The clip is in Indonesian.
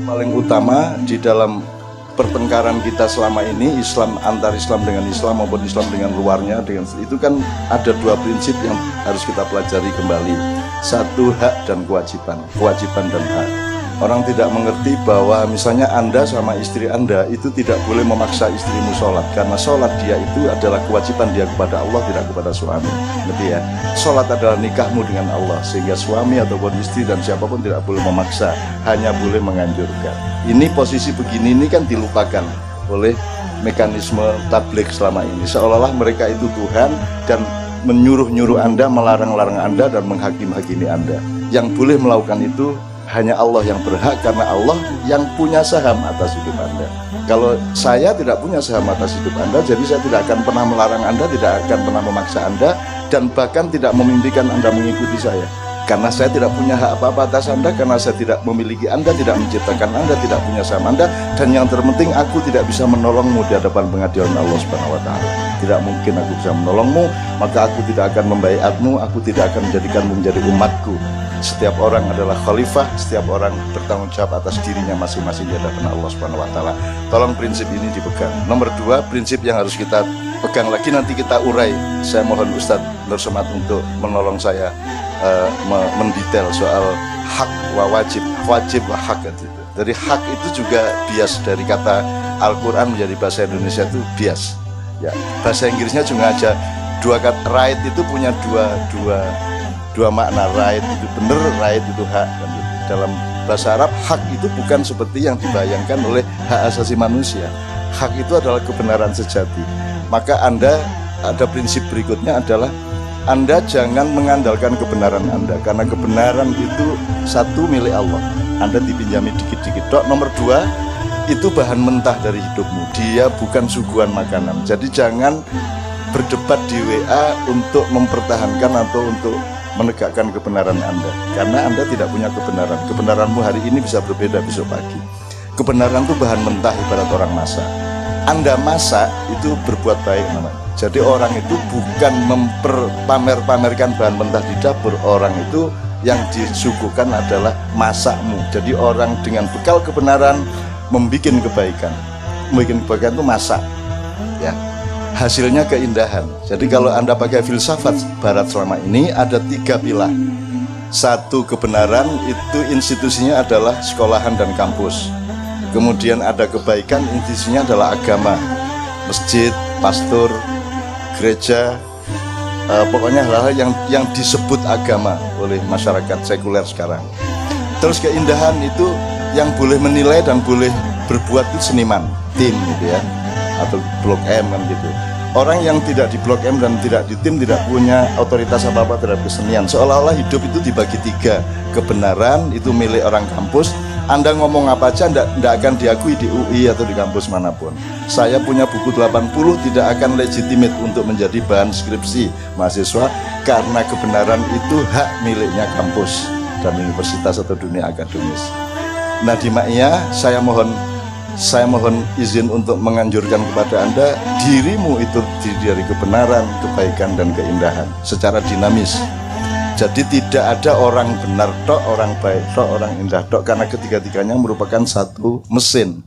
Paling utama di dalam pertengkaran kita selama ini, Islam antar Islam dengan Islam maupun Islam dengan luarnya, dengan itu kan ada dua prinsip yang harus kita pelajari kembali. Satu, hak dan kewajiban, kewajiban dan hak. Orang tidak mengerti bahwa misalnya Anda sama istri Anda itu tidak boleh memaksa istrimu sholat, karena sholat dia itu adalah kewajiban dia kepada Allah, tidak kepada suami. Ngerti ya? Sholat adalah nikahmu dengan Allah, sehingga suami ataupun istri dan siapapun tidak boleh memaksa, hanya boleh menganjurkan. Ini posisi begini ini kan dilupakan oleh mekanisme tabligh selama ini, seolah-olah mereka itu Tuhan dan menyuruh-nyuruh Anda, melarang-larang Anda dan menghakimi Anda. Yang boleh melakukan itu hanya Allah yang berhak, karena Allah yang punya saham atas hidup Anda. Kalau saya tidak punya saham atas hidup Anda, jadi saya tidak akan pernah melarang Anda, tidak akan pernah memaksa Anda, dan bahkan tidak memimpikan Anda mengikuti saya. Karena saya tidak punya hak apa-apa atas Anda, karena saya tidak memiliki Anda, tidak menciptakan Anda, tidak punya saham Anda, dan yang terpenting aku tidak bisa menolongmu di hadapan pengadilan Allah Subhanahu wa Ta'ala. Tidak mungkin aku bisa menolongmu, maka aku tidak akan membaiatmu, aku tidak akan menjadikanmu menjadi umatku. Setiap orang adalah khalifah, setiap orang bertanggung jawab atas dirinya masing-masing di hadapan Allah Subhanahu wa Ta'ala. Tolong prinsip ini dipegang. Nomor dua, prinsip yang harus kita pegang lagi, nanti kita urai. Saya mohon Ustadz Nur Somad untuk menolong saya mendetail soal hak wa wajib, wajib wa hak itu. Dari hak itu juga bias, dari kata Al-Quran menjadi bahasa Indonesia itu bias. Ya, bahasa Inggrisnya juga aja dua kata right itu punya dua makna. Right itu benar, right itu hak. Dalam bahasa Arab, hak itu bukan seperti yang dibayangkan oleh hak asasi manusia. Hak itu adalah kebenaran sejati. Maka Anda, ada prinsip berikutnya adalah Anda jangan mengandalkan kebenaran Anda, karena kebenaran itu satu milik Allah. Anda dipinjami dikit-dikit. Nomor dua, itu bahan mentah dari hidupmu. Dia bukan suguhan makanan. Jadi jangan berdebat di WA untuk mempertahankan atau untuk menegakkan kebenaran Anda, karena Anda tidak punya kebenaran. Kebenaranmu hari ini bisa berbeda besok pagi. Kebenaran itu bahan mentah, ibarat orang masak. Anda masak itu berbuat baik namanya. Jadi orang itu bukan pamerkan bahan mentah di dapur. Orang itu yang disuguhkan adalah masakmu. Jadi orang dengan bekal kebenaran membuat kebaikan. Membuat kebaikan itu masak, ya. Hasilnya keindahan. Jadi kalau Anda pakai filsafat barat selama ini, ada tiga pilar. Satu, kebenaran itu institusinya adalah sekolahan dan kampus. Kemudian ada kebaikan, institusinya adalah agama, masjid, pastor, gereja, pokoknya hal-hal yang disebut agama oleh masyarakat sekuler sekarang. Terus keindahan itu yang boleh menilai dan boleh berbuat itu seniman, tim gitu ya, atau blok M kan gitu. Orang yang tidak di blok M dan tidak di tim tidak punya otoritas apa-apa terhadap kesenian. Seolah-olah hidup itu dibagi tiga. Kebenaran itu milik orang kampus. Anda ngomong apa aja tidak akan diakui di UI atau di kampus manapun. Saya punya buku 80 tidak akan legitimate untuk menjadi bahan skripsi mahasiswa, karena kebenaran itu hak miliknya kampus dan universitas atau dunia akademis. Nah, di Ma'iyah saya mohon izin untuk menganjurkan kepada Anda, dirimu itu terdiri dari kebenaran, kebaikan, dan keindahan secara dinamis. Jadi tidak ada orang benar tok, orang baik tok, orang indah tok, karena ketiga-tiganya merupakan satu mesin.